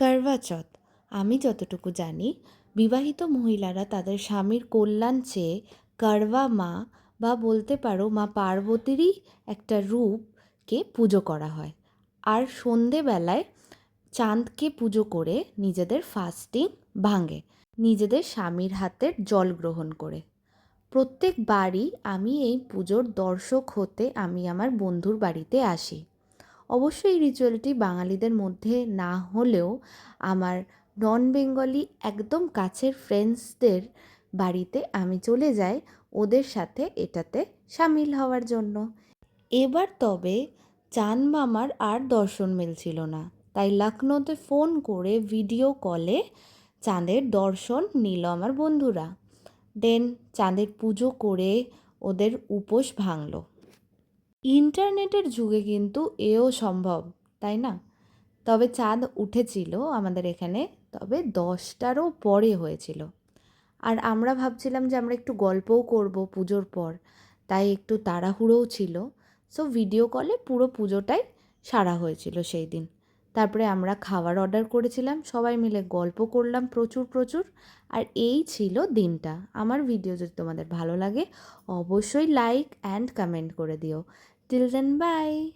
করওয়া চৌথ আমি যতটুকু জানি বিবাহিত মহিলারা তাদের স্বামীর কল্যাণ চেয়ে করওয়া মা বা বলতে পারো মা পার্বতীরই একটা রূপকে পুজো করা হয়। আর সন্ধেবেলায় চাঁদকে পুজো করে নিজেদের ফাস্টিং ভাঙে, নিজেদের স্বামীর হাতের জল গ্রহণ করে। প্রত্যেকবারই আমি এই পুজোর দর্শক হতে আমি আমার বন্ধুর বাড়িতে আসি। অবশ্যই এই রিচুয়ালটি বাঙালিদের মধ্যে না হলেও আমার নন বেঙ্গলি একদম কাছের ফ্রেন্ডসদের বাড়িতে আমি চলে যাই ওদের সাথে এটাতে সামিল হওয়ার জন্য। এবার তবে চাঁদ মামার আর দর্শন মিলছিল না, তাই লখনৌতে ফোন করে ভিডিও কলে চাঁদের দর্শন নিল আমার বন্ধুরা। দেন চাঁদের পুজো করে ওদের উপোস ভাঙল। ইন্টারনেটের যুগে কিন্তু এও সম্ভব, তাই না? তবে চাঁদ উঠেছিল আমাদের এখানে, তবে 10টারও পরে হয়েছিল। আর আমরা ভাবছিলাম যে আমরা একটু গল্পও করব পুজোর পর, তাই একটু তাড়াহুড়োও ছিল। সো ভিডিও কলে পুরো পুজোটাই সারা হয়েছিল সেই দিন। তারপরে আমরা খাবার অর্ডার করেছিলাম, সবাই মিলে গল্প করলাম প্রচুর প্রচুর। আর এই ছিল দিনটা। আমার ভিডিও যদি তোমাদের ভালো লাগে অবশ্যই লাইক অ্যান্ড কমেন্ট করে দিও। Till then by.